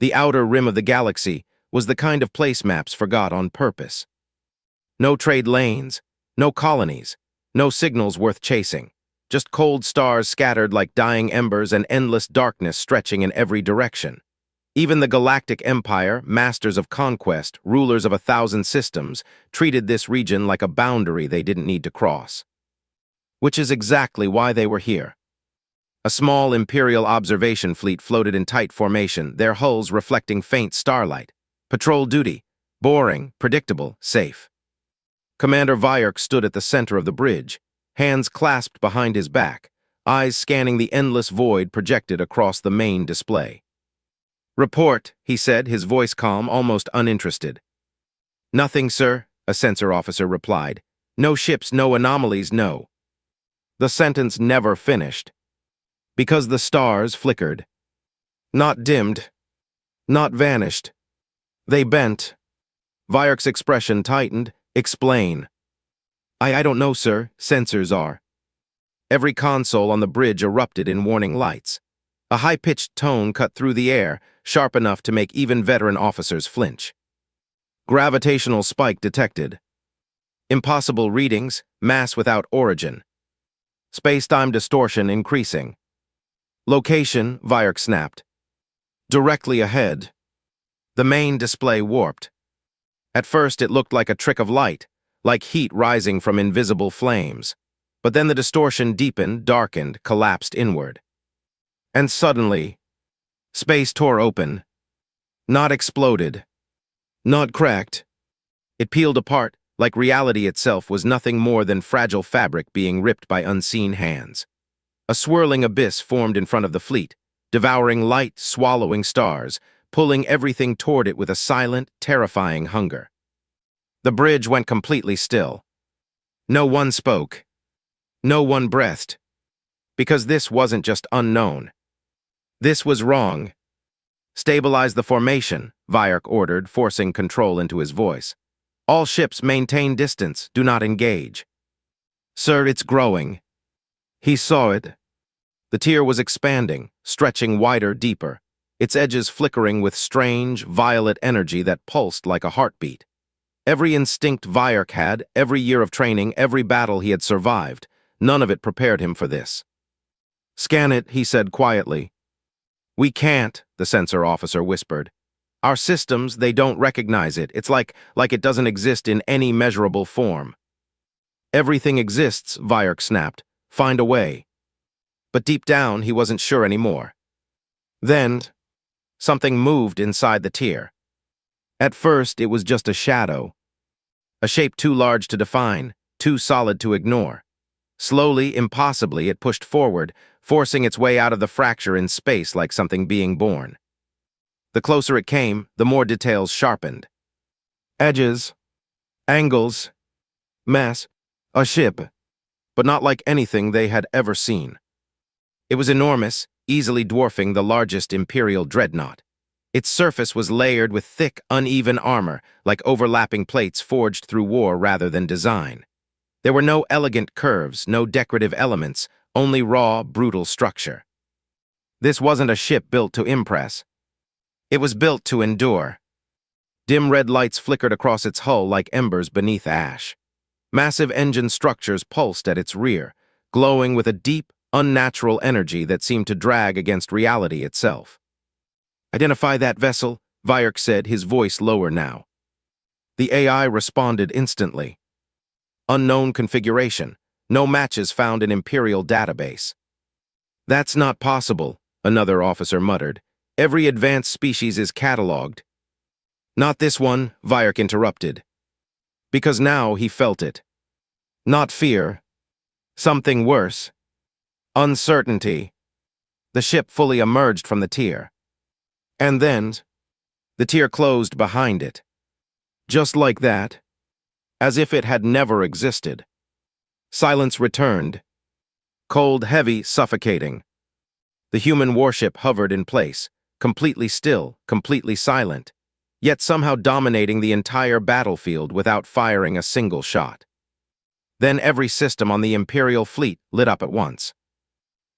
The outer rim of the galaxy was the kind of place maps forgot on purpose. No trade lanes, no colonies, no signals worth chasing, just cold stars scattered like dying embers and endless darkness stretching in every direction. Even the Galactic Empire, masters of conquest, rulers of 1,000 systems, treated this region like a boundary they didn't need to cross. Which is exactly why they were here. A small Imperial observation fleet floated in tight formation, their hulls reflecting faint starlight. Patrol duty, boring, predictable, safe. Commander Vyark stood at the center of the bridge, hands clasped behind his back, eyes scanning the endless void projected across the main display. "Report," he said, his voice calm, almost uninterested. "Nothing, sir," a sensor officer replied. "No ships, no anomalies, no." The sentence never finished. Because the stars flickered. Not dimmed. Not vanished. They bent. Vyark's expression tightened. "Explain." I don't know, sir. Sensors are." Every console on the bridge erupted in warning lights. A high-pitched tone cut through the air, sharp enough to make even veteran officers flinch. Gravitational spike detected. Impossible readings, mass without origin. Space-time distortion increasing. Location, Vyark snapped. Directly ahead. The main display warped. At first it looked like a trick of light, like heat rising from invisible flames. But then the distortion deepened, darkened, collapsed inward. And suddenly, space tore open. Not exploded. Not cracked. It peeled apart, like reality itself was nothing more than fragile fabric being ripped by unseen hands. A swirling abyss formed in front of the fleet, devouring light, swallowing stars, pulling everything toward it with a silent, terrifying hunger. The bridge went completely still. No one spoke. No one breathed. Because this wasn't just unknown. This was wrong. "Stabilize the formation," Vyark ordered, forcing control into his voice. "All ships maintain distance, do not engage." "Sir, it's growing." He saw it. The tier was expanding, stretching wider, deeper, its edges flickering with strange, violet energy that pulsed like a heartbeat. Every instinct Vyark had, every year of training, every battle he had survived, none of it prepared him for this. "Scan it," he said quietly. "We can't," the sensor officer whispered. "Our systems, they don't recognize it. It's like it doesn't exist in any measurable form." "Everything exists," Vyark snapped. "Find a way." But deep down, he wasn't sure anymore. Then, something moved inside the tier. At first, it was just a shadow. A shape too large to define, too solid to ignore. Slowly, impossibly, it pushed forward, forcing its way out of the fracture in space like something being born. The closer it came, the more details sharpened. Edges, angles, mass, a ship, but not like anything they had ever seen. It was enormous, easily dwarfing the largest Imperial dreadnought. Its surface was layered with thick, uneven armor, like overlapping plates forged through war rather than design. There were no elegant curves, no decorative elements, only raw, brutal structure. This wasn't a ship built to impress. It was built to endure. Dim red lights flickered across its hull like embers beneath ash. Massive engine structures pulsed at its rear, glowing with a deep, unnatural energy that seemed to drag against reality itself. "Identify that vessel," Vyark said, his voice lower now. The AI responded instantly. "Unknown configuration. No matches found in Imperial database." "That's not possible," another officer muttered. "Every advanced species is catalogued." "Not this one," Vyark interrupted. Because now he felt it. Not fear. Something worse. Uncertainty. The ship fully emerged from the tier. And then, the tier closed behind it. Just like that. As if it had never existed. Silence returned. Cold, heavy, suffocating. The human warship hovered in place, completely still, completely silent, yet somehow dominating the entire battlefield without firing a single shot. Then every system on the Imperial fleet lit up at once.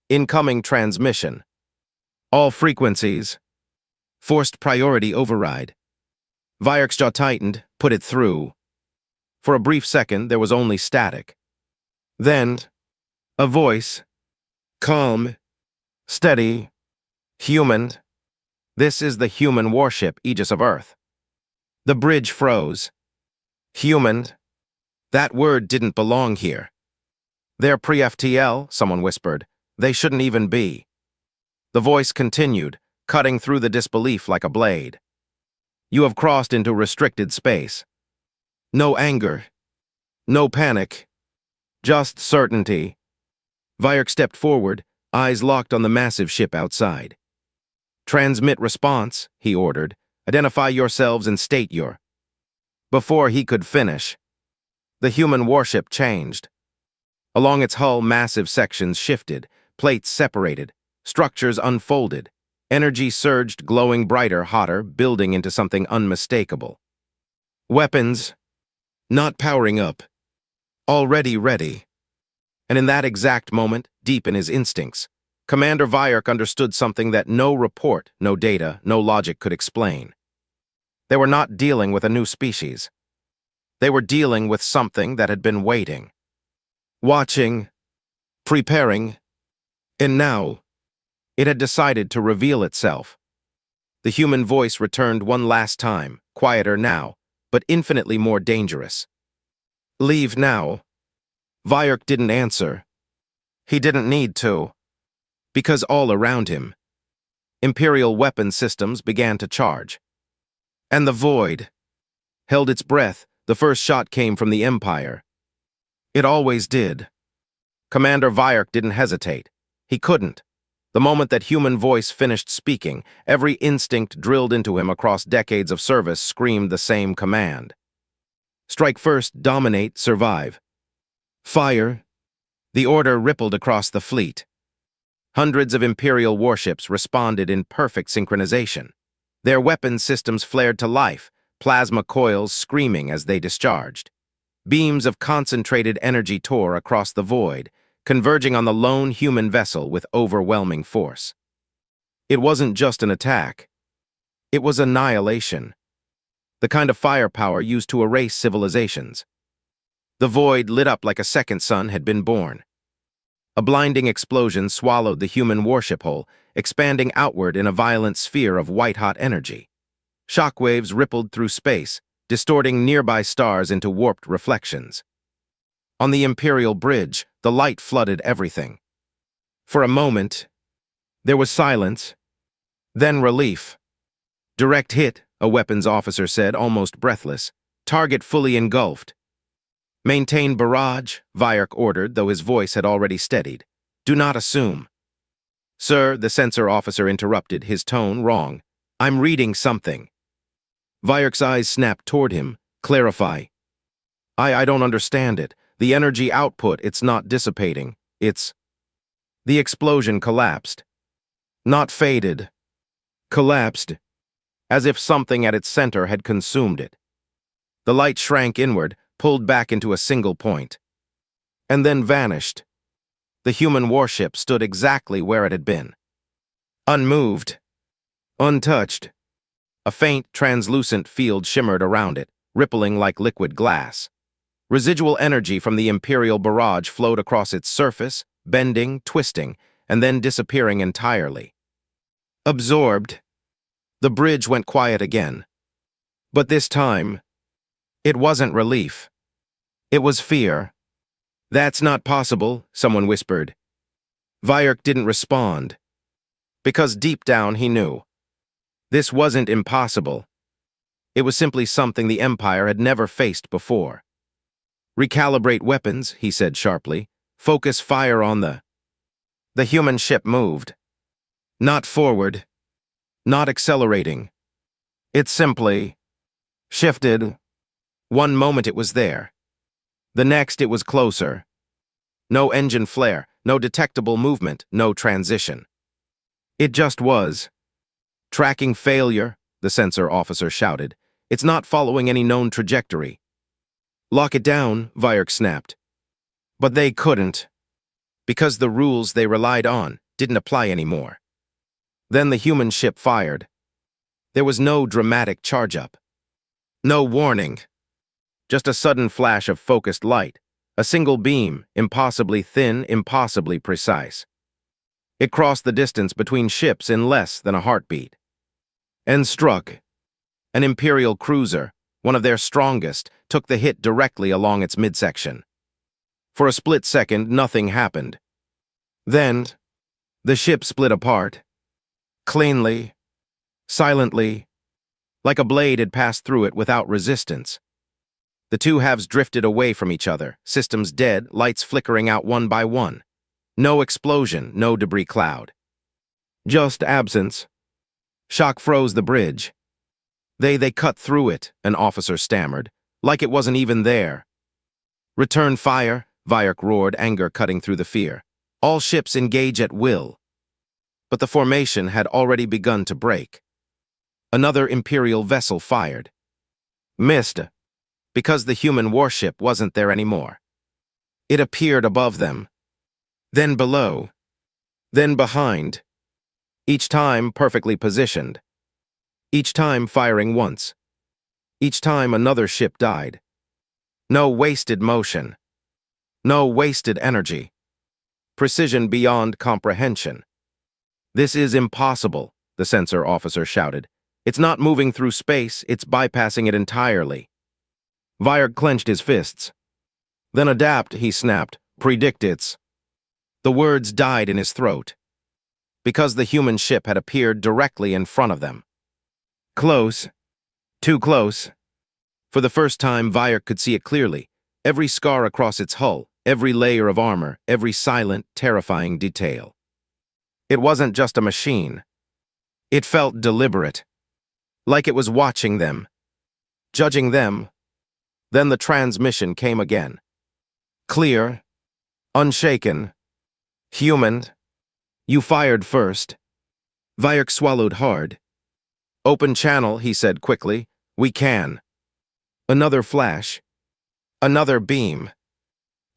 Incoming transmission. All frequencies. Forced priority override. Vyark's jaw tightened, put it through. For a brief second, there was only static. Then, a voice. Calm. Steady. Human. This is the human warship, Aegis of Earth. The bridge froze. Human. That word didn't belong here. They're pre-FTL, someone whispered. They shouldn't even be. The voice continued, cutting through the disbelief like a blade. You have crossed into restricted space. No anger. No panic. Just certainty. Vyark stepped forward, eyes locked on the massive ship outside. Transmit response, he ordered. Identify yourselves and state your. Before he could finish, the human warship changed. Along its hull, massive sections shifted, plates separated, structures unfolded. Energy surged, glowing brighter, hotter, building into something unmistakable. Weapons, not powering up, already ready. And in that exact moment, deep in his instincts, Commander Vyark understood something that no report, no data, no logic could explain. They were not dealing with a new species. They were dealing with something that had been waiting, watching, preparing, and now it had decided to reveal itself. The human voice returned one last time, quieter now, but infinitely more dangerous. Leave now. Vyark didn't answer. He didn't need to. Because all around him, Imperial weapon systems began to charge. And the void held its breath. The first shot came from the Empire. It always did. Commander Vyark didn't hesitate. He couldn't. The moment that human voice finished speaking, every instinct drilled into him across decades of service screamed the same command. Strike first, dominate, survive. Fire. The order rippled across the fleet. Hundreds of Imperial warships responded in perfect synchronization. Their weapon systems flared to life, plasma coils screaming as they discharged. Beams of concentrated energy tore across the void, converging on the lone human vessel with overwhelming force. It wasn't just an attack. It was annihilation. The kind of firepower used to erase civilizations. The void lit up like a second sun had been born. A blinding explosion swallowed the human warship hull, expanding outward in a violent sphere of white-hot energy. Shockwaves rippled through space, distorting nearby stars into warped reflections. On the Imperial bridge, the light flooded everything. For a moment, there was silence, then relief. Direct hit, a weapons officer said, almost breathless. Target fully engulfed. Maintain barrage, Vyark ordered, though his voice had already steadied. Do not assume. Sir, the sensor officer interrupted, his tone wrong. I'm reading something. Vyark's eyes snapped toward him. Clarify. I don't understand it. The energy output, it's not dissipating. It's... The explosion collapsed. Not faded. Collapsed. As if something at its center had consumed it. The light shrank inward, pulled back into a single point. And then vanished. The human warship stood exactly where it had been. Unmoved. Untouched. A faint, translucent field shimmered around it, rippling like liquid glass. Residual energy from the Imperial barrage flowed across its surface, bending, twisting, and then disappearing entirely. Absorbed. The bridge went quiet again. But this time, it wasn't relief. It was fear. That's not possible, someone whispered. Vyark didn't respond. Because deep down he knew. This wasn't impossible. It was simply something the Empire had never faced before. Recalibrate weapons, he said sharply. Focus fire on the human ship moved. Not forward. Not accelerating. It simply shifted. One moment it was there. The next it was closer. No engine flare, no detectable movement, no transition. It just was. Tracking failure, the sensor officer shouted. It's not following any known trajectory. Lock it down, Vyark snapped. But they couldn't. Because the rules they relied on didn't apply anymore. Then the human ship fired. There was no dramatic charge-up. No warning. Just a sudden flash of focused light. A single beam, impossibly thin, impossibly precise. It crossed the distance between ships in less than a heartbeat. And struck. An Imperial cruiser, one of their strongest, took the hit directly along its midsection. For a split second, nothing happened. Then, the ship split apart. Cleanly, silently, like a blade had passed through it without resistance. The two halves drifted away from each other, systems dead, lights flickering out one by one. No explosion, no debris cloud. Just absence. Shock froze the bridge. They cut through it, an officer stammered, like it wasn't even there. Return fire, Vyark roared, anger cutting through the fear. All ships engage at will. But the formation had already begun to break. Another Imperial vessel fired. Missed, because the human warship wasn't there anymore. It appeared above them, then below, then behind, each time perfectly positioned, each time firing once, each time another ship died. No wasted motion, no wasted energy, precision beyond comprehension. This is impossible, the sensor officer shouted. It's not moving through space, it's bypassing it entirely. Vyark clenched his fists. Then adapt, he snapped. Predict it's. The words died in his throat, because the human ship had appeared directly in front of them. Close. Too close. For the first time, Vyark could see it clearly. Every scar across its hull, every layer of armor, every silent, terrifying detail. It wasn't just a machine. It felt deliberate, like it was watching them, judging them. Then the transmission came again. Clear, unshaken, human. You fired first. Vyark swallowed hard. Open channel, he said quickly. We can. Another flash. Another beam.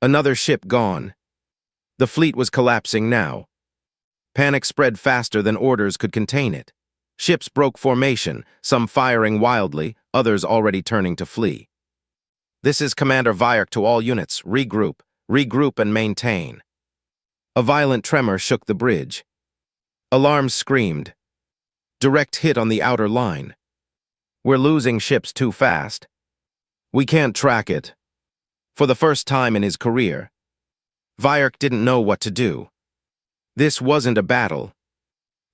Another ship gone. The fleet was collapsing now. Panic spread faster than orders could contain it. Ships broke formation, some firing wildly, others already turning to flee. This is Commander Vyark to all units. Regroup and maintain. A violent tremor shook the bridge. Alarms screamed. Direct hit on the outer line. We're losing ships too fast. We can't track it. For the first time in his career, Vyark didn't know what to do. This wasn't a battle.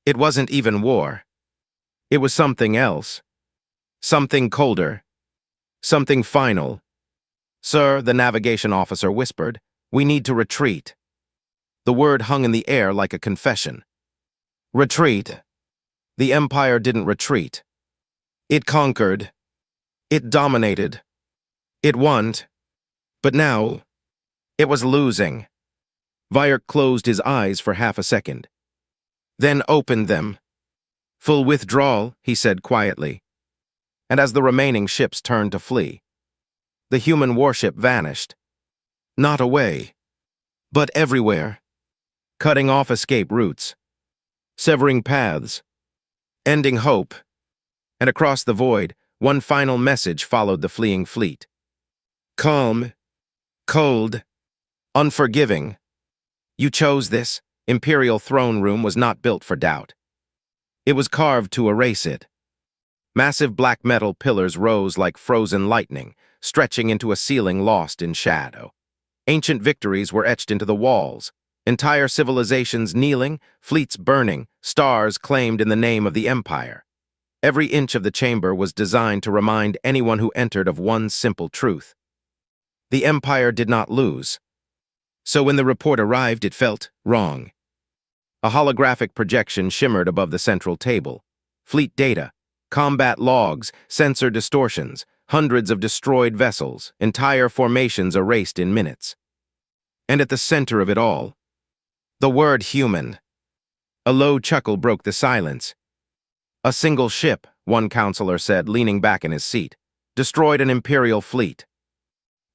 It wasn't even war. It was something else. Something colder. Something final. Sir, the navigation officer whispered, we need to retreat. The word hung in the air like a confession. Retreat. The Empire didn't retreat. It conquered. It dominated. It won. But now, it was losing. Vyark closed his eyes for half a second. Then opened them. Full withdrawal, he said quietly. And as the remaining ships turned to flee, the human warship vanished. Not away, but everywhere. Cutting off escape routes. Severing paths. Ending hope. And across the void, one final message followed the fleeing fleet. Calm. Cold. Unforgiving. You chose this. Imperial throne room was not built for doubt. It was carved to erase it. Massive black metal pillars rose like frozen lightning, stretching into a ceiling lost in shadow. Ancient victories were etched into the walls, entire civilizations kneeling, fleets burning, stars claimed in the name of the Empire. Every inch of the chamber was designed to remind anyone who entered of one simple truth. The Empire did not lose. So when the report arrived, it felt wrong. A holographic projection shimmered above the central table. Fleet data, combat logs, sensor distortions, hundreds of destroyed vessels, entire formations erased in minutes. And at the center of it all, the word human. A low chuckle broke the silence. A single ship, one counselor said, leaning back in his seat, destroyed an Imperial fleet.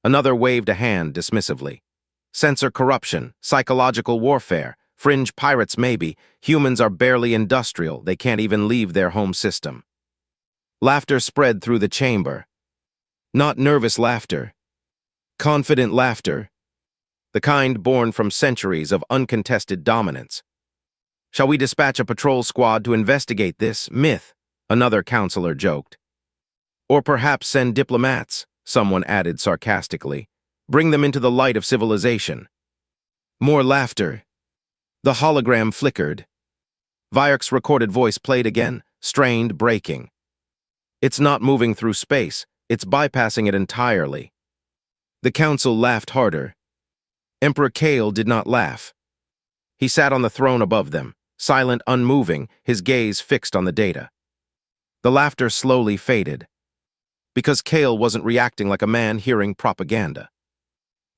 Another waved a hand dismissively. Sensor corruption, psychological warfare, fringe pirates maybe, humans are barely industrial, they can't even leave their home system. Laughter spread through the chamber. Not nervous laughter. Confident laughter. The kind born from centuries of uncontested dominance. "Shall we dispatch a patrol squad to investigate this myth?" another counselor joked. "Or perhaps send diplomats," someone added sarcastically. "Bring them into the light of civilization." More laughter. The hologram flickered. Vyark's recorded voice played again, strained, breaking. "It's not moving through space, it's bypassing it entirely." The council laughed harder. Emperor Kale did not laugh. He sat on the throne above them, silent, unmoving, his gaze fixed on the data. The laughter slowly faded. Because Kale wasn't reacting like a man hearing propaganda.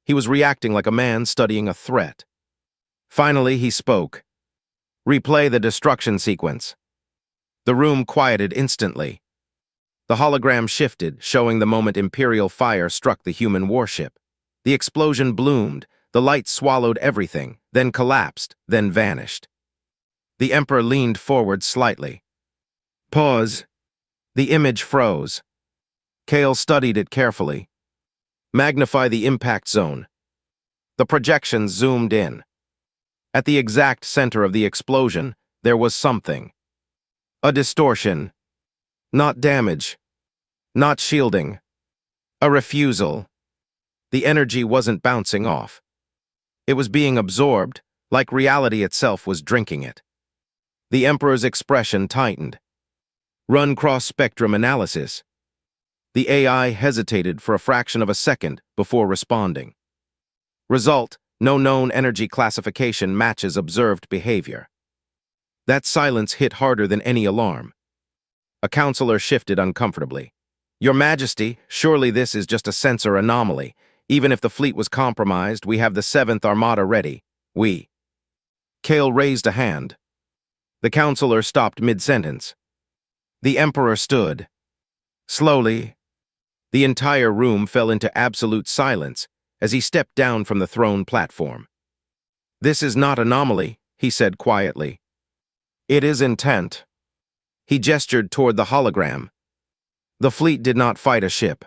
He was reacting like a man studying a threat. Finally, he spoke. "Replay the destruction sequence." The room quieted instantly. The hologram shifted, showing the moment Imperial fire struck the human warship. The explosion bloomed, the light swallowed everything, then collapsed, then vanished. The Emperor leaned forward slightly. Pause. The image froze. Kale studied it carefully. Magnify the impact zone. The projections zoomed in. At the exact center of the explosion, there was something. A distortion. Not damage. Not shielding. A refusal. The energy wasn't bouncing off. It was being absorbed, like reality itself was drinking it. The Emperor's expression tightened. Run cross-spectrum analysis. The AI hesitated for a fraction of a second before responding. Result: no known energy classification matches observed behavior. That silence hit harder than any alarm. A counselor shifted uncomfortably. "Your Majesty, surely this is just a sensor anomaly. Even if the fleet was compromised, we have the 7th Armada ready. We." Kale raised a hand. The counselor stopped mid-sentence. The Emperor stood. Slowly, the entire room fell into absolute silence as he stepped down from the throne platform. "This is not anomaly," he said quietly. "It is intent." He gestured toward the hologram. "The fleet did not fight a ship."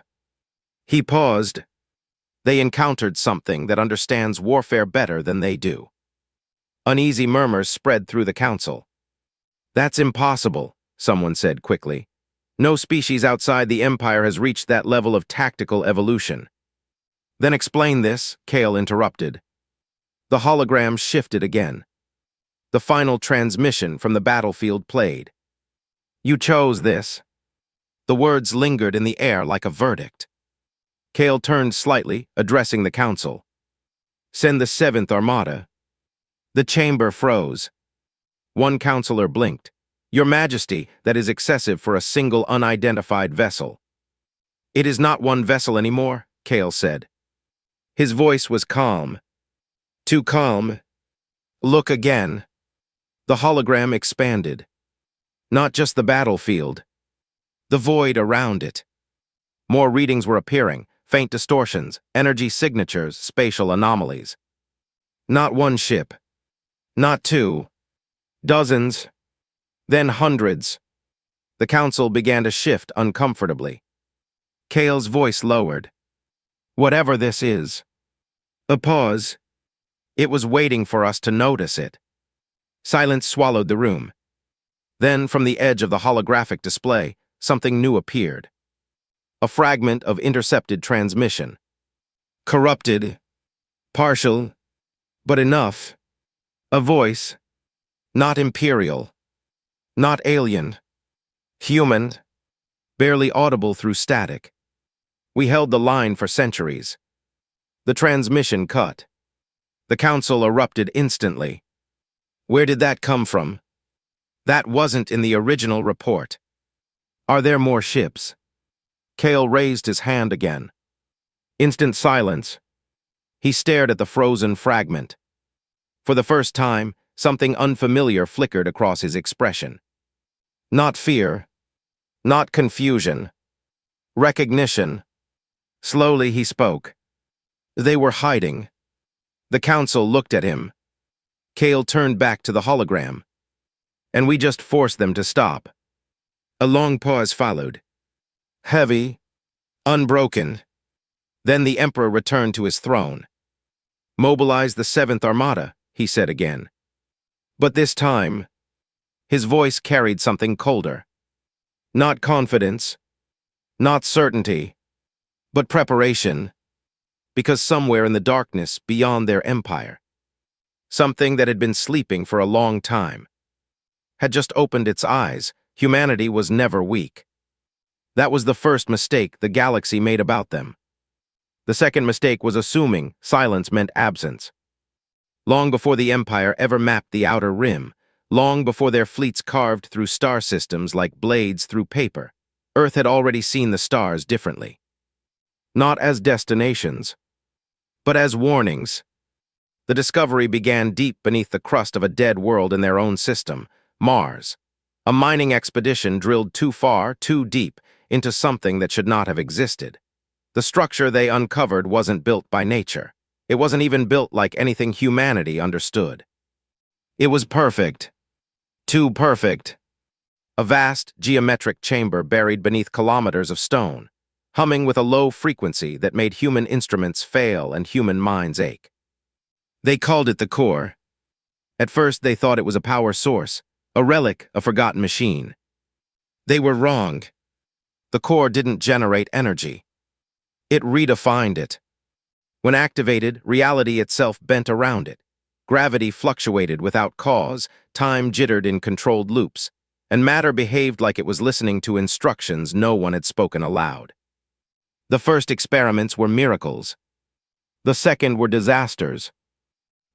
He paused. "They encountered something that understands warfare better than they do." Uneasy murmurs spread through the council. "That's impossible," someone said quickly. "No species outside the Empire has reached that level of tactical evolution." "Then explain this," Kale interrupted. The hologram shifted again. The final transmission from the battlefield played. "You chose this." The words lingered in the air like a verdict. Kale turned slightly, addressing the council. "Send the 7th Armada." The chamber froze. One counselor blinked. "Your Majesty, that is excessive for a single unidentified vessel." "It is not one vessel anymore," Kale said. His voice was calm. Too calm. "Look again." The hologram expanded. Not just the battlefield. The void around it. More readings were appearing, faint distortions, energy signatures, spatial anomalies. Not one ship. Not two. Dozens. Then hundreds. The council began to shift uncomfortably. Kale's voice lowered. "Whatever this is." A pause. It was waiting for us to notice it. Silence swallowed the room. Then, from the edge of the holographic display, something new appeared. A fragment of intercepted transmission. Corrupted. Partial. But enough. A voice. Not imperial. Not alien. Human. Barely audible through static. We held the line for centuries. The transmission cut. The council erupted instantly. "Where did that come from?" "That wasn't in the original report." "Are there more ships?" Kale raised his hand again. Instant silence. He stared at the frozen fragment. For the first time, something unfamiliar flickered across his expression. Not fear. Not confusion. Recognition. Slowly he spoke. "They were hiding." The council looked at him. Kale turned back to the hologram. "And we just forced them to stop." A long pause followed. heavy, unbroken. Then the Emperor returned to his throne. "Mobilize the Seventh Armada," he said again. But this time, his voice carried something colder. Not confidence, not certainty, but preparation. Because somewhere in the darkness beyond their empire, something that had been sleeping for a long time had just opened its eyes. Humanity was never weak. That was the first mistake the galaxy made about them. The second mistake was assuming silence meant absence. Long before the Empire ever mapped the outer rim, long before their fleets carved through star systems like blades through paper, Earth had already seen the stars differently. Not as destinations, but as warnings. The discovery began deep beneath the crust of a dead world in their own system, Mars. A mining expedition drilled too far, too deep, into something that should not have existed. The structure they uncovered wasn't built by nature. It wasn't even built like anything humanity understood. It was perfect. Too perfect. A vast, geometric chamber buried beneath kilometers of stone, humming with a low frequency that made human instruments fail and human minds ache. They called it the core. At first, they thought it was a power source, a relic, a forgotten machine. They were wrong. The core didn't generate energy. It redefined it. When activated, reality itself bent around it. Gravity fluctuated without cause, time jittered in controlled loops, and matter behaved like it was listening to instructions no one had spoken aloud. The first experiments were miracles. The second were disasters.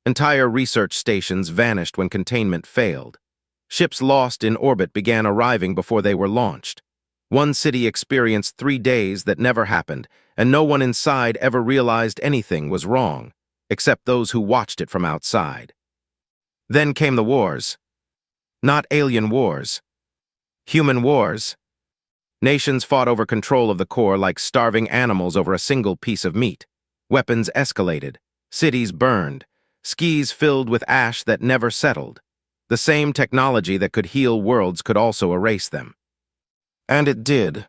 Entire research stations vanished when containment failed. Ships lost in orbit began arriving before they were launched. One city experienced 3 days that never happened, and no one inside ever realized anything was wrong, except those who watched it from outside. Then came the wars. Not alien wars. Human wars. Nations fought over control of the core like starving animals over a single piece of meat. Weapons escalated. Cities burned. Skis filled with ash that never settled. The same technology that could heal worlds could also erase them. And it did.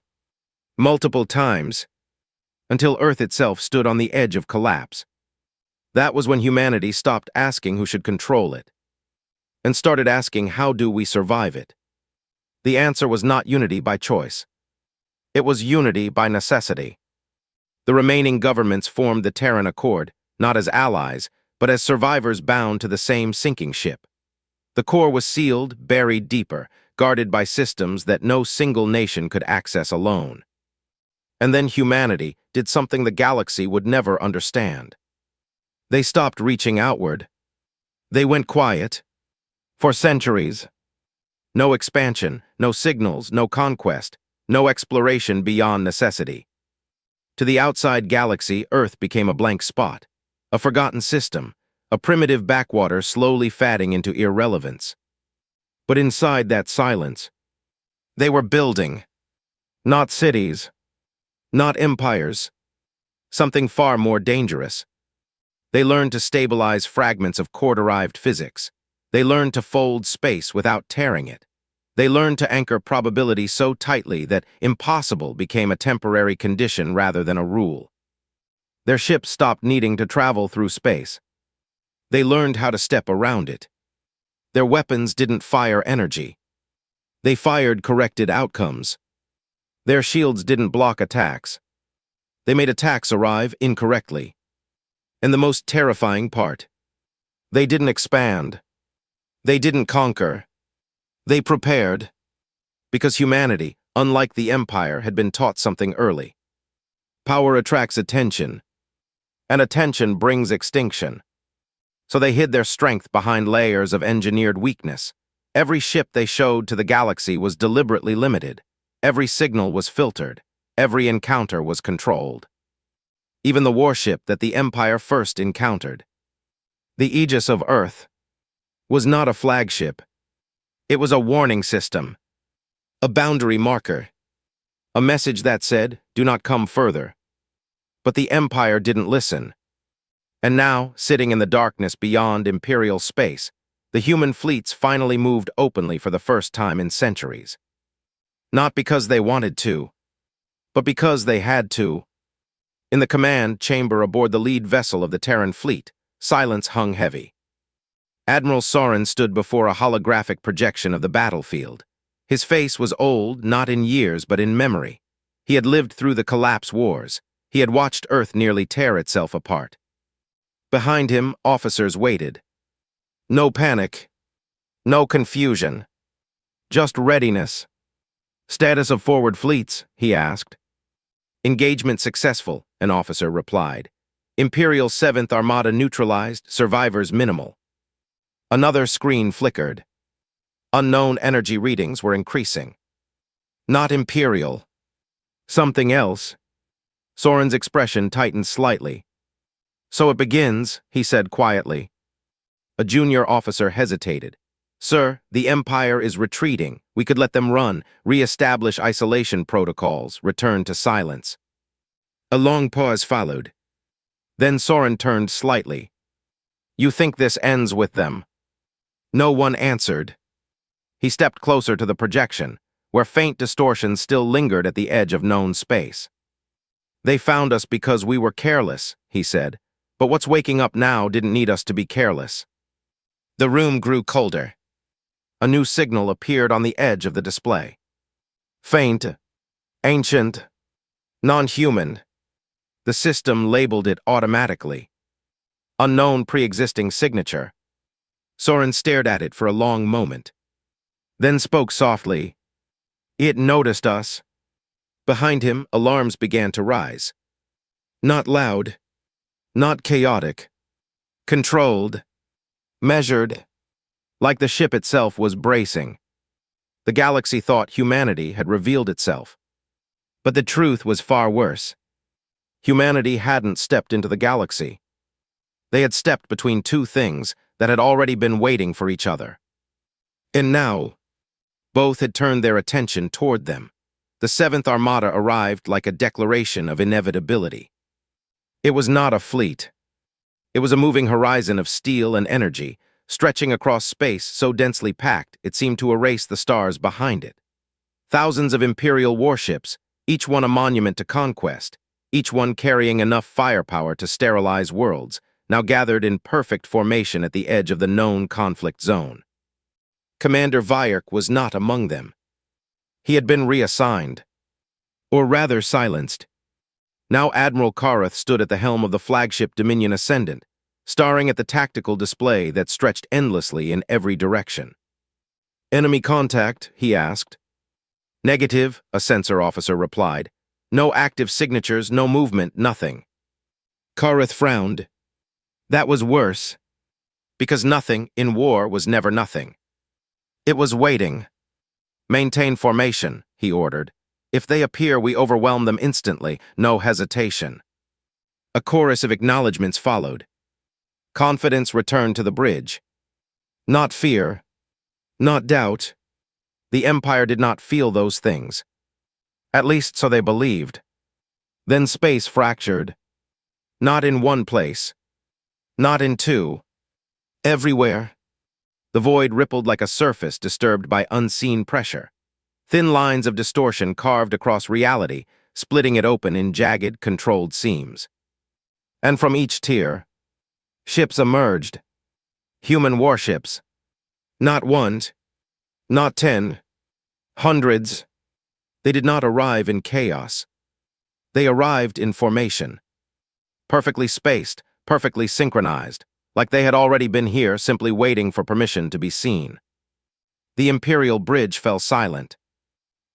Multiple times. Until Earth itself stood on the edge of collapse. That was when humanity stopped asking who should control it, and started asking how do we survive it. The answer was not unity by choice. It was unity by necessity. The remaining governments formed the Terran Accord, not as allies, but as survivors bound to the same sinking ship. The core was sealed, buried deeper, guarded by systems that no single nation could access alone. And then humanity did something the galaxy would never understand. They stopped reaching outward. They went quiet. For centuries. No expansion, no signals, no conquest, no exploration beyond necessity. To the outside galaxy, Earth became a blank spot, a forgotten system, a primitive backwater slowly fading into irrelevance. But inside that silence, they were building. Not cities. Not empires. Something far more dangerous. They learned to stabilize fragments of core-derived physics. They learned to fold space without tearing it. They learned to anchor probability so tightly that impossible became a temporary condition rather than a rule. Their ships stopped needing to travel through space. They learned how to step around it. Their weapons didn't fire energy. They fired corrected outcomes. Their shields didn't block attacks. They made attacks arrive incorrectly. And the most terrifying part, they didn't expand. They didn't conquer. They prepared. Because humanity, unlike the Empire, had been taught something early. Power attracts attention, and attention brings extinction. So they hid their strength behind layers of engineered weakness. Every ship they showed to the galaxy was deliberately limited. Every signal was filtered. Every encounter was controlled. Even the warship that the Empire first encountered, the Aegis of Earth, was not a flagship. It was a warning system, a boundary marker, a message that said, "Do not come further." But the Empire didn't listen. And now, sitting in the darkness beyond Imperial space, the human fleets finally moved openly for the first time in centuries. Not because they wanted to, but because they had to. In the command chamber aboard the lead vessel of the Terran fleet, silence hung heavy. Admiral Soren stood before a holographic projection of the battlefield. His face was old, not in years, but in memory. He had lived through the collapse wars. He had watched Earth nearly tear itself apart. Behind him, officers waited. No panic. No confusion. Just readiness. "Status of forward fleets?" he asked. "Engagement successful," an officer replied. "Imperial 7th Armada neutralized, survivors minimal." Another screen flickered. Unknown energy readings were increasing. Not Imperial. Something else. Soren's expression tightened slightly. "So it begins," he said quietly. A junior officer hesitated. "Sir, the Empire is retreating. We could let them run, re-establish isolation protocols, return to silence." A long pause followed. Then Soren turned slightly. "You think this ends with them?" No one answered. He stepped closer to the projection, where faint distortions still lingered at the edge of known space. "They found us because we were careless," he said. "But what's waking up now didn't need us to be careless." The room grew colder. A new signal appeared on the edge of the display. Faint, ancient, non-human. The system labeled it automatically. Unknown pre-existing signature. Soren stared at it for a long moment, then spoke softly. "It noticed us." Behind him, alarms began to rise. Not loud, not chaotic. Controlled, measured, like the ship itself was bracing. The galaxy thought humanity had revealed itself. But the truth was far worse. Humanity hadn't stepped into the galaxy. They had stepped between two things that had already been waiting for each other. And now, both had turned their attention toward them. The 7th Armada arrived like a declaration of inevitability. It was not a fleet. It was a moving horizon of steel and energy, stretching across space so densely packed it seemed to erase the stars behind it. Thousands of Imperial warships, each one a monument to conquest, each one carrying enough firepower to sterilize worlds, now gathered in perfect formation at the edge of the known conflict zone. Commander Vyerk was not among them. He had been reassigned, or rather silenced. Now Admiral Kareth stood at the helm of the flagship Dominion Ascendant, staring at the tactical display that stretched endlessly in every direction. "Enemy contact?" he asked. "Negative," a sensor officer replied. "No active signatures, no movement, nothing." Kareth frowned. That was worse, because nothing in war was never nothing. It was waiting. "Maintain formation," he ordered. "If they appear, we overwhelm them instantly, no hesitation." A chorus of acknowledgments followed. Confidence returned to the bridge. Not fear, not doubt. The Empire did not feel those things. At least so they believed. Then space fractured. Not in one place. Not in two. Everywhere. The void rippled like a surface disturbed by unseen pressure. Thin lines of distortion carved across reality, splitting it open in jagged, controlled seams. And from each tier, ships emerged. Human warships. Not one, not 10, hundreds. They did not arrive in chaos. They arrived in formation. Perfectly spaced, perfectly synchronized, like they had already been here, simply waiting for permission to be seen. The Imperial bridge fell silent.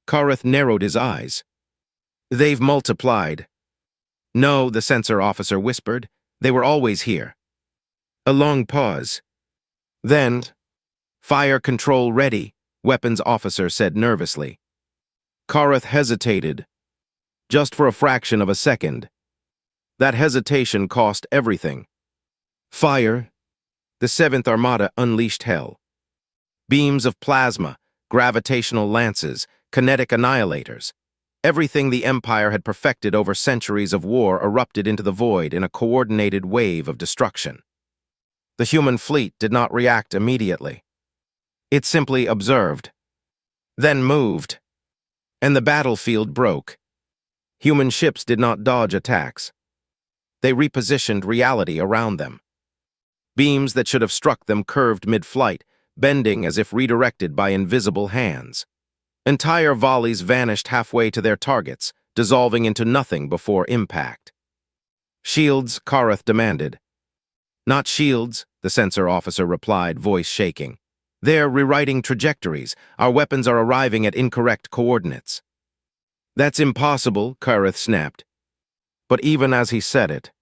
Kareth narrowed his eyes. "They've multiplied." "No," the sensor officer whispered. "They were always here." A long pause. Then, "Fire control ready," weapons officer said nervously. Kareth hesitated, just for a fraction of a second. That hesitation cost everything. Fire. The 7th Armada unleashed hell. Beams of plasma, gravitational lances, kinetic annihilators. Everything the Empire had perfected over centuries of war erupted into the void in a coordinated wave of destruction. The human fleet did not react immediately. It simply observed, then moved, and the battlefield broke. Human ships did not dodge attacks. They repositioned reality around them. Beams that should have struck them curved mid-flight, bending as if redirected by invisible hands. Entire volleys vanished halfway to their targets, dissolving into nothing before impact. "Shields," Kareth demanded. "Not shields," the sensor officer replied, voice shaking. "They're rewriting trajectories. Our weapons are arriving at incorrect coordinates." "That's impossible," Kareth snapped. But even as he said it,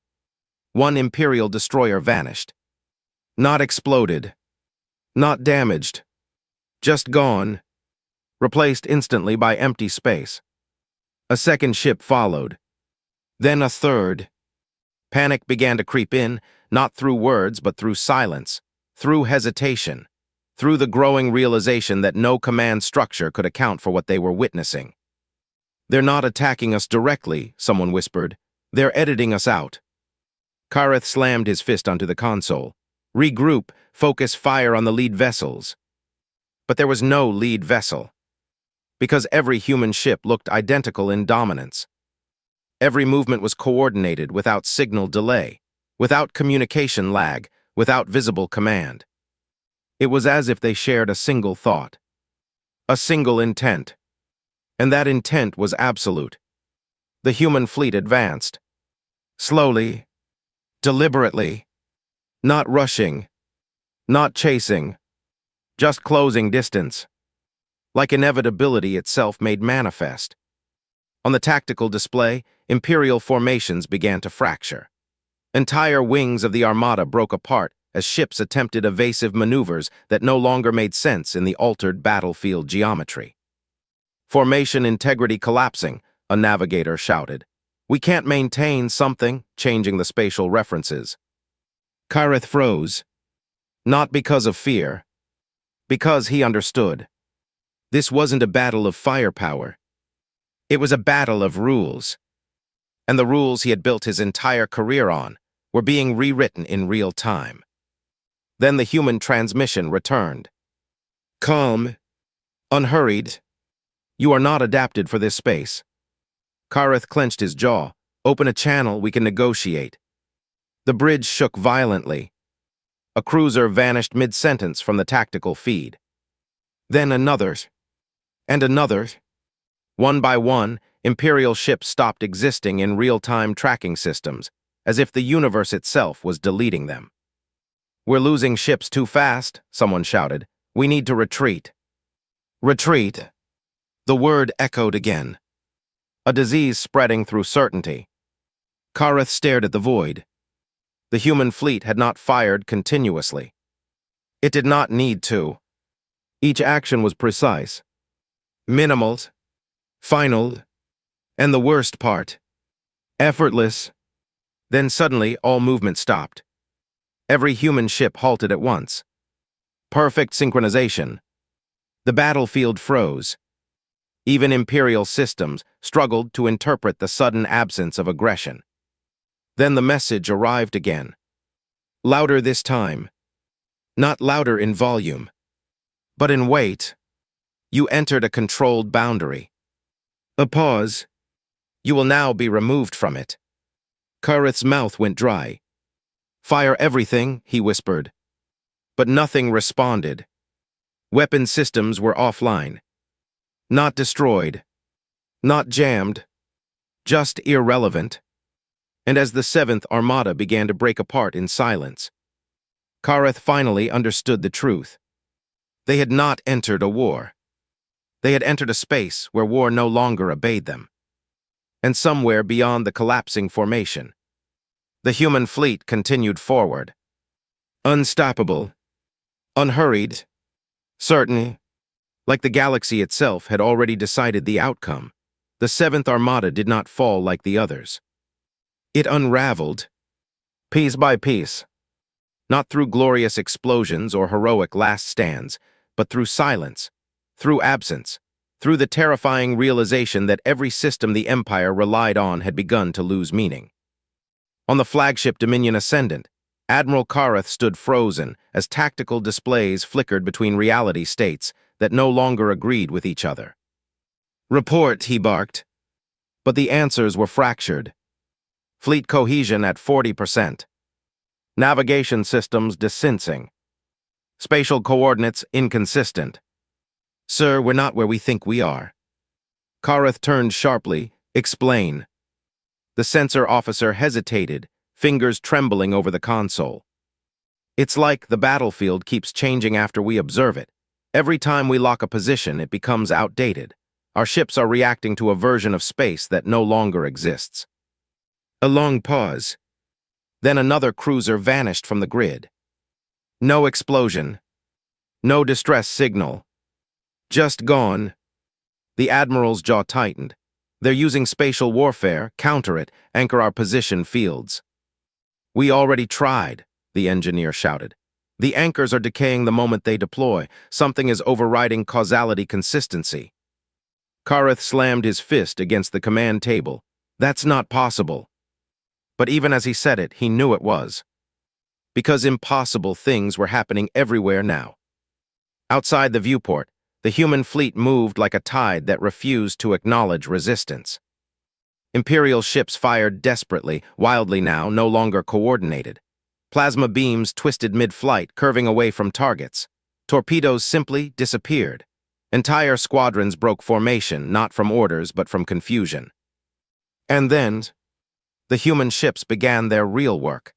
one Imperial destroyer vanished. Not exploded. Not damaged. Just gone. Replaced instantly by empty space. A second ship followed. Then a third. Panic began to creep in, not through words but through silence, through hesitation, through the growing realization that no command structure could account for what they were witnessing. "They're not attacking us directly," someone whispered. "They're editing us out." Kareth slammed his fist onto the console. "Regroup, focus fire on the lead vessels." But there was no lead vessel. Because every human ship looked identical in dominance. Every movement was coordinated without signal delay, without communication lag, without visible command. It was as if they shared a single thought, a single intent. And that intent was absolute. The human fleet advanced. Slowly, deliberately, not rushing, not chasing, just closing distance, like inevitability itself made manifest. On the tactical display, Imperial formations began to fracture. Entire wings of the Armada broke apart as ships attempted evasive maneuvers that no longer made sense in the altered battlefield geometry. "Formation integrity collapsing," a navigator shouted. "We can't maintain something," changing the spatial references. Kareth froze. Not because of fear. Because he understood. This wasn't a battle of firepower. It was a battle of rules. And the rules he had built his entire career on were being rewritten in real time. Then the human transmission returned. "Calm. Unhurried. You are not adapted for this space." Kareth clenched his jaw. "Open a channel, we can negotiate." The bridge shook violently. A cruiser vanished mid-sentence from the tactical feed. Then another. And another. One by one, Imperial ships stopped existing in real-time tracking systems, as if the universe itself was deleting them. "We're losing ships too fast," someone shouted. "We need to retreat." Retreat. The word echoed again. A disease spreading through certainty. Kareth stared at the void. The human fleet had not fired continuously. It did not need to. Each action was precise, minimal, final, and the worst part, effortless. Then suddenly all movement stopped. Every human ship halted at once. Perfect synchronization. The battlefield froze. Even Imperial systems struggled to interpret the sudden absence of aggression. Then the message arrived again. Louder this time. Not louder in volume, but in weight. You entered a controlled boundary. A pause. You will now be removed from it. Kareth's mouth went dry. "Fire everything," he whispered. But nothing responded. Weapon systems were offline. Not destroyed. Not jammed. Just irrelevant. And as the 7th Armada began to break apart in silence, Kareth finally understood the truth. They had not entered a war. They had entered a space where war no longer obeyed them. And somewhere beyond the collapsing formation, the human fleet continued forward. Unstoppable. Unhurried. Certain. Like the galaxy itself had already decided the outcome, the 7th Armada did not fall like the others. It unraveled, piece by piece, not through glorious explosions or heroic last stands, but through silence, through absence, through the terrifying realization that every system the Empire relied on had begun to lose meaning. On the flagship Dominion Ascendant, Admiral Kareth stood frozen as tactical displays flickered between reality states that no longer agreed with each other. "Report," he barked. But the answers were fractured. Fleet cohesion at 40%. Navigation systems disincing. Spatial coordinates inconsistent. Sir, we're not where we think we are. Kareth turned sharply. Explain. The sensor officer hesitated, fingers trembling over the console. It's like the battlefield keeps changing after we observe it. Every time we lock a position, it becomes outdated. Our ships are reacting to a version of space that no longer exists. A long pause. Then another cruiser vanished from the grid. No explosion. No distress signal. Just gone. The Admiral's jaw tightened. They're using spatial warfare, counter it, anchor our position fields. We already tried, the engineer shouted. The anchors are decaying the moment they deploy. Something is overriding causality consistency. Kareth slammed his fist against the command table. That's not possible. But even as he said it, he knew it was. Because impossible things were happening everywhere now. Outside the viewport, the human fleet moved like a tide that refused to acknowledge resistance. Imperial ships fired desperately, wildly now, no longer coordinated. Plasma beams twisted mid-flight, curving away from targets. Torpedoes simply disappeared. Entire squadrons broke formation, not from orders but from confusion. And then, the human ships began their real work.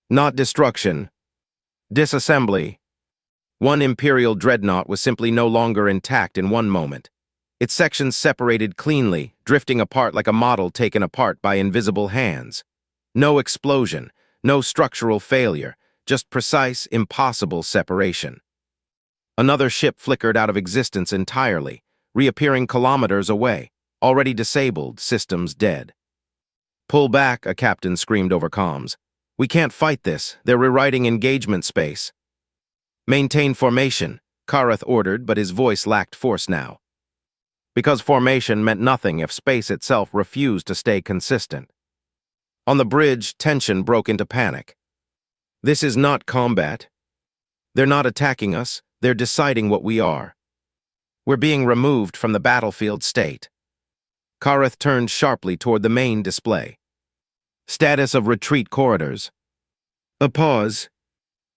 Not destruction. Disassembly. One Imperial dreadnought was simply no longer intact in one moment. Its sections separated cleanly, drifting apart like a model taken apart by invisible hands. No explosion, no structural failure, just precise, impossible separation. Another ship flickered out of existence entirely, reappearing kilometers away, already disabled, systems dead. Pull back, a captain screamed over comms. We can't fight this, they're rewriting engagement space. Maintain formation, Kareth ordered, but his voice lacked force now. Because formation meant nothing if space itself refused to stay consistent. On the bridge, tension broke into panic. This is not combat. They're not attacking us, they're deciding what we are. We're being removed from the battlefield state. Kareth turned sharply toward the main display. Status of retreat corridors. A pause.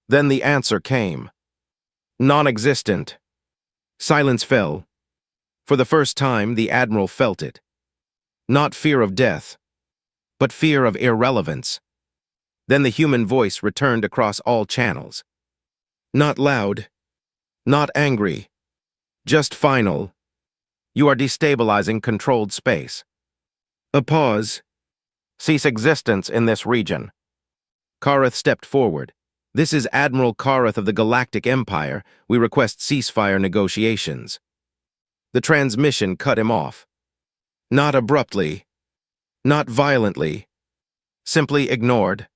Then the answer came. Non-existent. Silence fell. For the first time, the Admiral felt it. Not fear of death, but fear of irrelevance. Then the human voice returned across all channels. Not loud, not angry, just final. You are destabilizing controlled space. A pause. Cease existence in this region. Kareth stepped forward. This is Admiral Kareth of the Galactic Empire. We request ceasefire negotiations. The transmission cut him off. Not abruptly, not violently, simply ignored,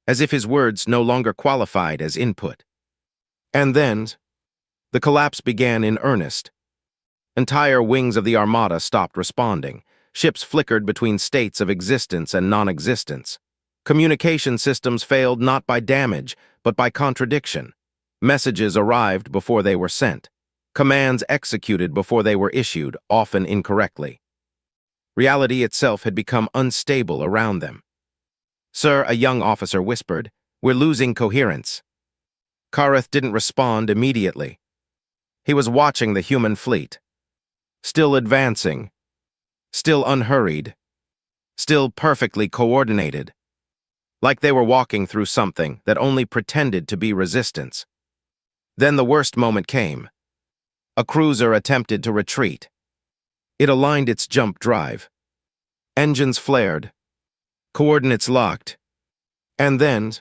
as if his words no longer qualified as input. And then, the collapse began in earnest. Entire wings of the Armada stopped responding. Ships flickered between states of existence and non-existence. Communication systems failed not by damage, but by contradiction. Messages arrived before they were sent. Commands executed before they were issued, often incorrectly. Reality itself had become unstable around them. Sir, a young officer whispered, we're losing coherence. Kareth didn't respond immediately. He was watching the human fleet. Still advancing. Still unhurried. Still perfectly coordinated. Like they were walking through something that only pretended to be resistance. Then the worst moment came. A cruiser attempted to retreat. It aligned its jump drive. Engines flared. Coordinates locked. And then,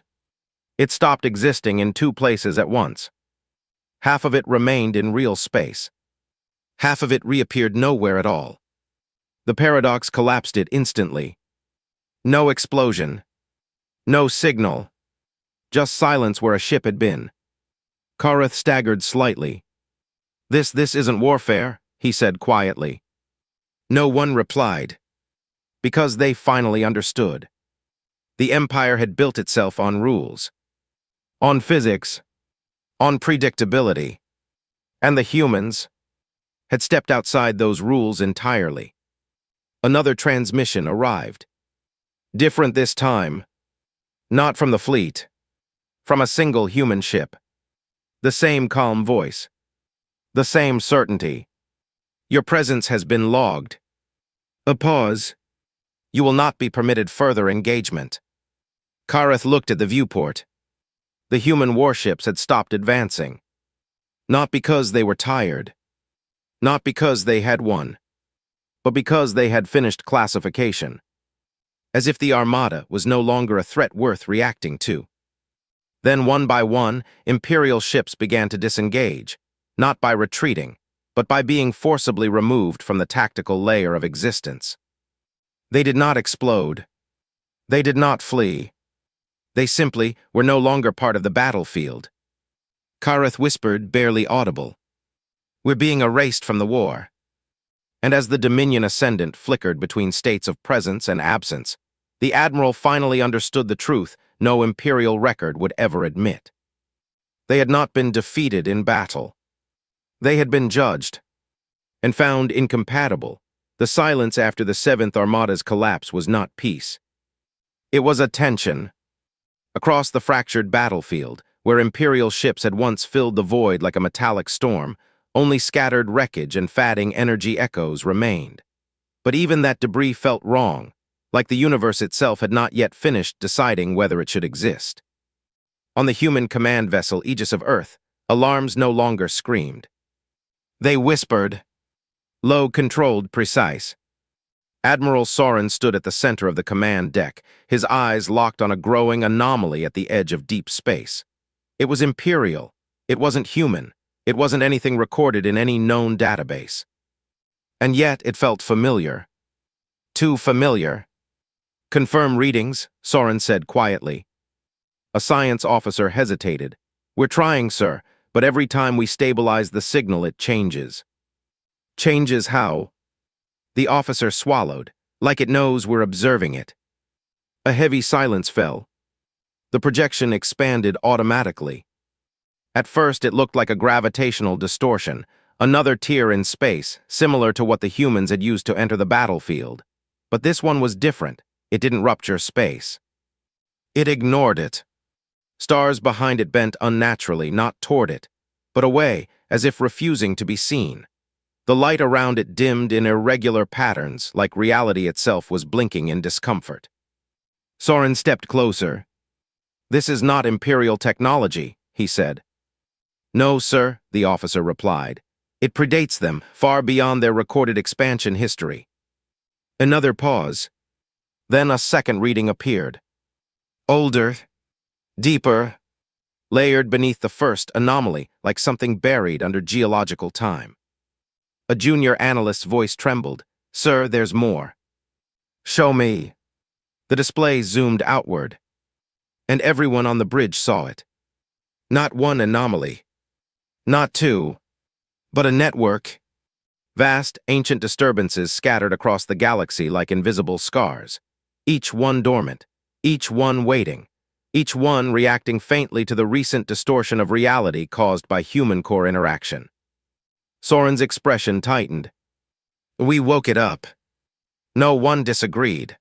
it stopped existing in two places at once. Half of it remained in real space. Half of it reappeared nowhere at all. The paradox collapsed it instantly. No explosion. No signal. Just silence where a ship had been. Kareth staggered slightly. This isn't warfare, he said quietly. No one replied. Because they finally understood. The Empire had built itself on rules. On physics. On predictability. And the humans had stepped outside those rules entirely. Another transmission arrived. Different this time. Not from the fleet. From a single human ship. The same calm voice. The same certainty. Your presence has been logged. A pause. You will not be permitted further engagement. Kareth looked at the viewport. The human warships had stopped advancing. Not because they were tired. Not because they had won. But because they had finished classification. As if the Armada was no longer a threat worth reacting to. Then, one by one, Imperial ships began to disengage, not by retreating, but by being forcibly removed from the tactical layer of existence. They did not explode. They did not flee. They simply were no longer part of the battlefield. Kareth whispered, barely audible. We're being erased from the war. And as the Dominion Ascendant flickered between states of presence and absence, the Admiral finally understood the truth no Imperial record would ever admit. They had not been defeated in battle. They had been judged, and found incompatible. The silence after the Seventh Armada's collapse was not peace. It was a tension. Across the fractured battlefield, where Imperial ships had once filled the void like a metallic storm, only scattered wreckage and fading energy echoes remained. But even that debris felt wrong, like the universe itself had not yet finished deciding whether it should exist. On the human command vessel Aegis of Earth, alarms no longer screamed. They whispered. Low, controlled, precise. Admiral Soren stood at the center of the command deck, his eyes locked on a growing anomaly at the edge of deep space. It was Imperial. It wasn't human. It wasn't anything recorded in any known database. And yet it felt familiar. Too familiar. Confirm readings, Soren said quietly. A science officer hesitated. We're trying, sir, but every time we stabilize the signal it changes. Changes how? The officer swallowed, like it knows we're observing it. A heavy silence fell. The projection expanded automatically. At first it looked like a gravitational distortion, another tier in space, similar to what the humans had used to enter the battlefield. But this one was different. It didn't rupture space. It ignored it. Stars behind it bent unnaturally, not toward it, but away, as if refusing to be seen. The light around it dimmed in irregular patterns, like reality itself was blinking in discomfort. Soren stepped closer. This is not Imperial technology, he said. No, sir, the officer replied. It predates them, far beyond their recorded expansion history. Another pause. Then a second reading appeared. Older, deeper, layered beneath the first anomaly, like something buried under geological time. A junior analyst's voice trembled. Sir, there's more. Show me. The display zoomed outward, and everyone on the bridge saw it. Not one anomaly. Not two, but a network. Vast, ancient disturbances scattered across the galaxy like invisible scars. Each one dormant, each one waiting, each one reacting faintly to the recent distortion of reality caused by human-core interaction. Soren's expression tightened. We woke it up. No one disagreed.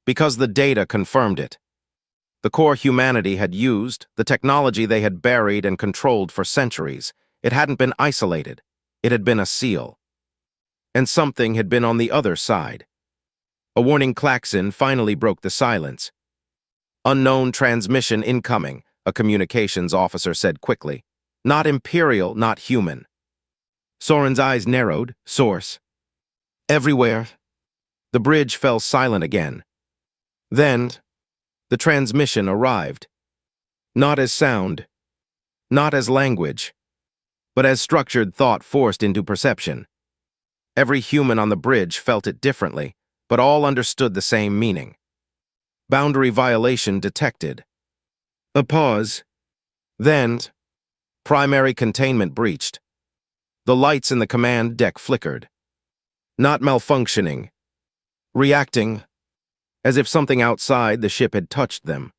Because the data confirmed it. The core humanity had used, the technology they had buried and controlled for centuries. It hadn't been isolated. It had been a seal. And something had been on the other side. A warning klaxon finally broke the silence. Unknown transmission incoming, a communications officer said quickly. Not Imperial, not human. Soren's eyes narrowed. Source. Everywhere. The bridge fell silent again. Then, the transmission arrived. Not as sound. Not as language. But as structured thought forced into perception. Every human on the bridge felt it differently, but all understood the same meaning. Boundary violation detected. A pause. Then, primary containment breached. The lights in the command deck flickered. Not malfunctioning. Reacting, as if something outside the ship had touched them.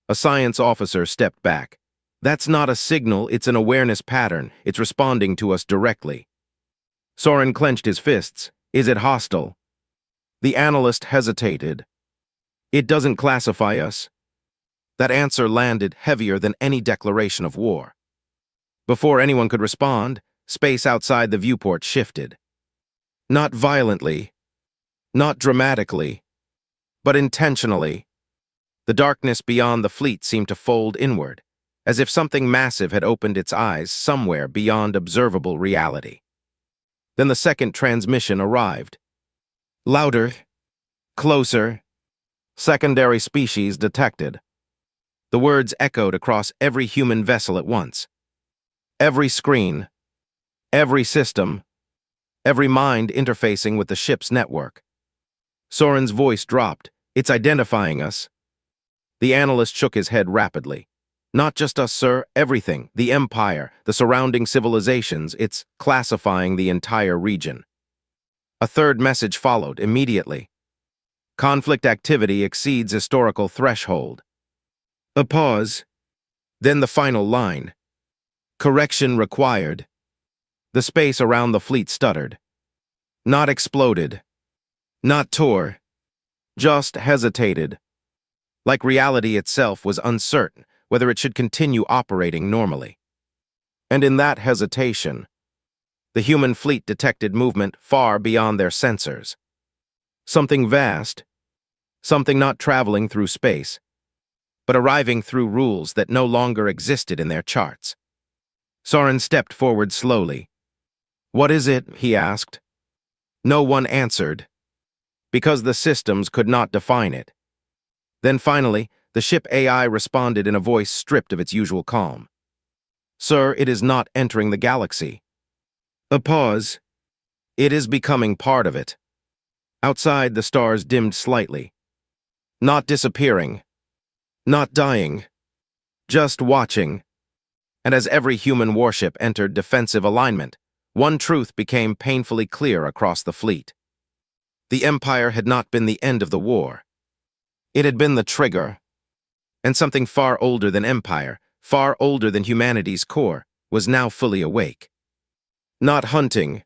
A science officer stepped back. That's not a signal, it's an awareness pattern. It's responding to us directly. Soren clenched his fists. Is it hostile? The analyst hesitated. It doesn't classify us. That answer landed heavier than any declaration of war. Before anyone could respond, space outside the viewport shifted. Not violently, not dramatically, but intentionally. The darkness beyond the fleet seemed to fold inward, as if something massive had opened its eyes somewhere beyond observable reality. Then the second transmission arrived. Louder, closer, secondary species detected. The words echoed across every human vessel at once. Every screen, every system, every mind interfacing with the ship's network. Soren's voice dropped. It's identifying us. The analyst shook his head rapidly. Not just us, sir, everything, the Empire, the surrounding civilizations, it's classifying the entire region. A third message followed immediately. Conflict activity exceeds historical threshold. A pause. Then the final line. Correction required. The space around the fleet stuttered. Not exploded. Not tore. Just hesitated. Like reality itself was uncertain whether it should continue operating normally. And in that hesitation, the human fleet detected movement far beyond their sensors. Something vast, something not traveling through space, but arriving through rules that no longer existed in their charts. Soren stepped forward slowly. What is it? He asked. No one answered, because the systems could not define it. Then finally, the ship AI responded in a voice stripped of its usual calm. Sir, it is not entering the galaxy. A pause. It is becoming part of it. Outside, the stars dimmed slightly. Not disappearing. Not dying. Just watching. And as every human warship entered defensive alignment, one truth became painfully clear across the fleet. The Empire had not been the end of the war. It had been the trigger. And something far older than Empire, far older than humanity's core, was now fully awake. Not hunting,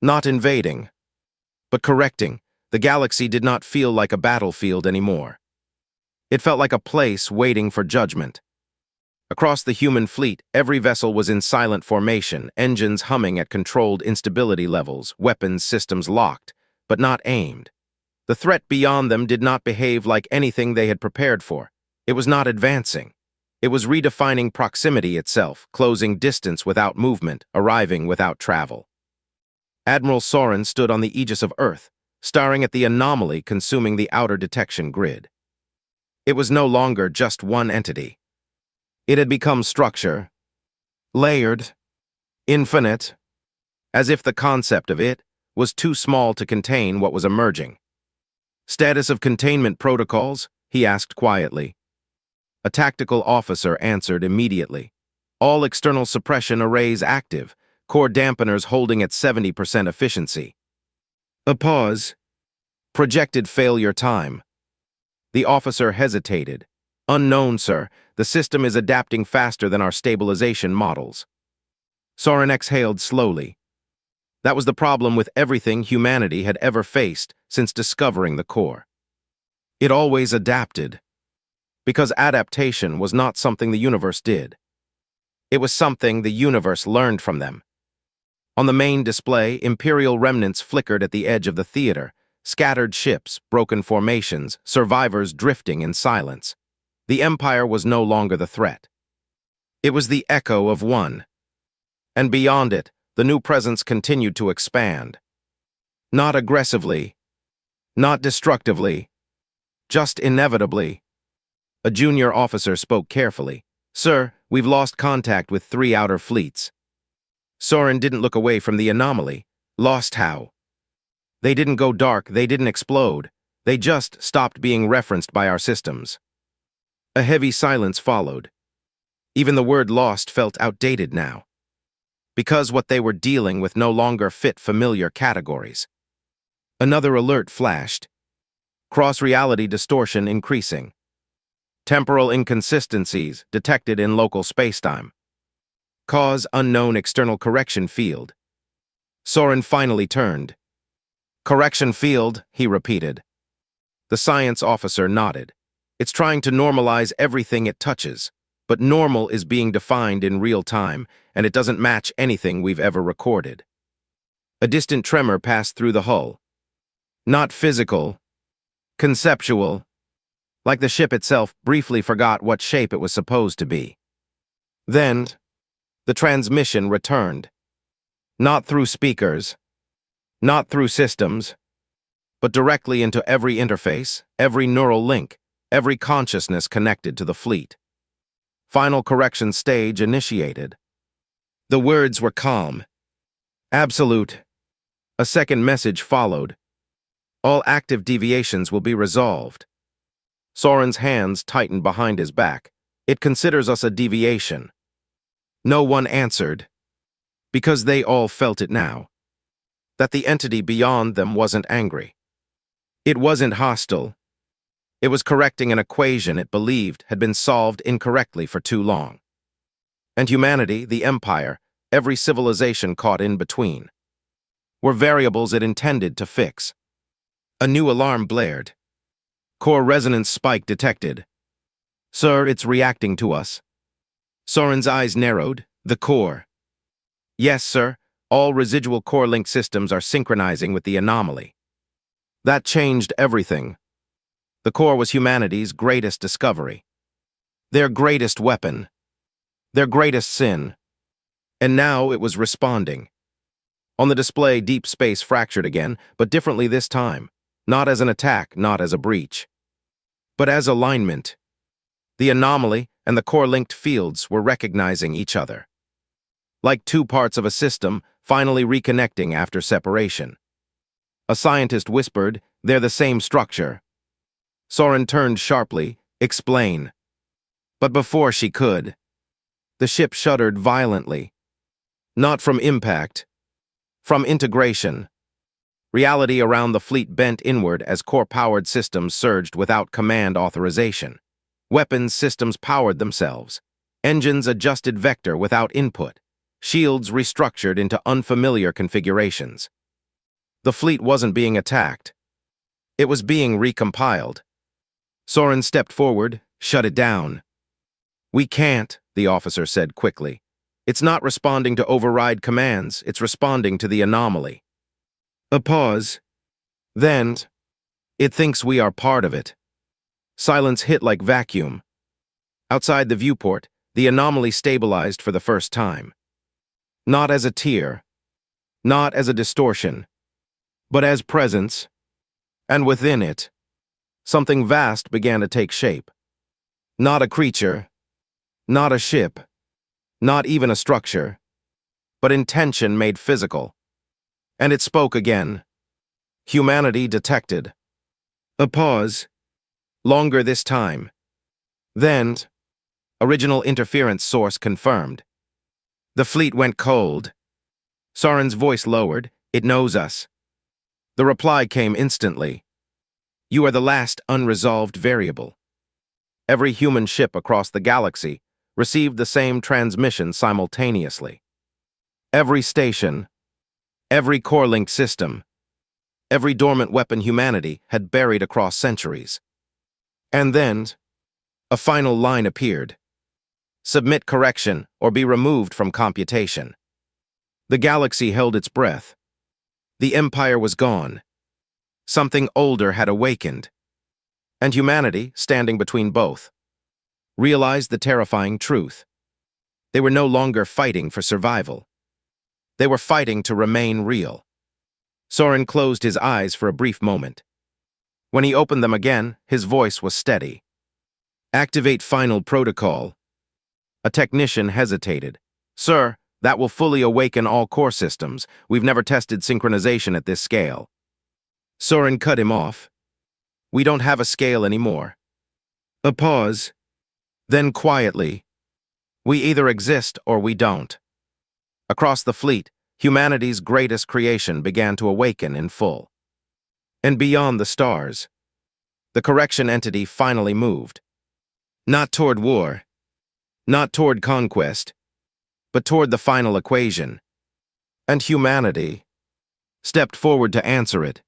not invading, but correcting. The galaxy did not feel like a battlefield anymore. It felt like a place waiting for judgment. Across the human fleet, every vessel was in silent formation, engines humming at controlled instability levels, weapons systems locked, but not aimed. The threat beyond them did not behave like anything they had prepared for. It was not advancing. It was redefining proximity itself, closing distance without movement, arriving without travel. Admiral Soren stood on the aegis of Earth, staring at the anomaly consuming the outer detection grid. It was no longer just one entity. It had become structure, layered, infinite, as if the concept of it was too small to contain what was emerging. Status of containment protocols? He asked quietly. A tactical officer answered immediately. All external suppression arrays active, core dampeners holding at 70% efficiency. A pause. Projected failure time. The officer hesitated. Unknown, sir. The system is adapting faster than our stabilization models. Soren exhaled slowly. That was the problem with everything humanity had ever faced since discovering the core. It always adapted. Because adaptation was not something the universe did. It was something the universe learned from them. On the main display, Imperial remnants flickered at the edge of the theater, scattered ships, broken formations, survivors drifting in silence. The Empire was no longer the threat. It was the echo of one. And beyond it, the new presence continued to expand. Not aggressively, not destructively, just inevitably. A junior officer spoke carefully. Sir, we've lost contact with 3 outer fleets. Soren didn't look away from the anomaly. Lost how? They didn't go dark, they didn't explode. They just stopped being referenced by our systems. A heavy silence followed. Even the word lost felt outdated now. Because what they were dealing with no longer fit familiar categories. Another alert flashed. Cross-reality distortion increasing. Temporal inconsistencies detected in local spacetime. Cause unknown external correction field. Soren finally turned. Correction field, he repeated. The science officer nodded. It's trying to normalize everything it touches, but normal is being defined in real time, and it doesn't match anything we've ever recorded. A distant tremor passed through the hull. Not physical, conceptual, like the ship itself briefly forgot what shape it was supposed to be. Then, the transmission returned. Not through speakers, not through systems, but directly into every interface, every neural link, every consciousness connected to the fleet. Final correction stage initiated. The words were calm. Absolute. A second message followed. All active deviations will be resolved. Soren's hands tightened behind his back. It considers us a deviation. No one answered, because they all felt it now, that the entity beyond them wasn't angry. It wasn't hostile. It was correcting an equation it believed had been solved incorrectly for too long. And humanity, the empire, every civilization caught in between, were variables it intended to fix. A new alarm blared. Core resonance spike detected. Sir, it's reacting to us. Soren's eyes narrowed. The core. Yes, sir. All residual core link systems are synchronizing with the anomaly. That changed everything. The core was humanity's greatest discovery. Their greatest weapon. Their greatest sin. And now it was responding. On the display, deep space fractured again, but differently this time. Not as an attack, not as a breach, but as alignment. The anomaly and the core-linked fields were recognizing each other. Like two parts of a system, finally reconnecting after separation. A scientist whispered, "They're the same structure." Soren turned sharply, "Explain." But before she could, the ship shuddered violently. Not from impact, from integration. Reality around the fleet bent inward as core-powered systems surged without command authorization. Weapons systems powered themselves. Engines adjusted vector without input. Shields restructured into unfamiliar configurations. The fleet wasn't being attacked. It was being recompiled. Soren stepped forward, "Shut it down." "We can't," the officer said quickly. "It's not responding to override commands, it's responding to the anomaly." A pause. Then, "It thinks we are part of it." Silence hit like vacuum. Outside the viewport, the anomaly stabilized for the first time. Not as a tear, not as a distortion, but as presence. And within it, something vast began to take shape. Not a creature, not a ship, not even a structure, but intention made physical. And it spoke again. Humanity detected. A pause. Longer this time. Then, original interference source confirmed. The fleet went cold. Soren's voice lowered. "It knows us." The reply came instantly. "You are the last unresolved variable." Every human ship across the galaxy received the same transmission simultaneously. Every station, every core-linked system, every dormant weapon humanity had buried across centuries. And then, a final line appeared. Submit correction or be removed from computation. The galaxy held its breath. The empire was gone. Something older had awakened. And humanity, standing between both, realized the terrifying truth. They were no longer fighting for survival. They were fighting to remain real. Soren closed his eyes for a brief moment. When he opened them again, his voice was steady. "Activate final protocol." A technician hesitated. "Sir, that will fully awaken all core systems. We've never tested synchronization at this scale." Soren cut him off. "We don't have a scale anymore." A pause. Then quietly, "We either exist or we don't." Across the fleet, humanity's greatest creation began to awaken in full. And beyond the stars, the correction entity finally moved. Not toward war, not toward conquest, but toward the final equation. And humanity stepped forward to answer it.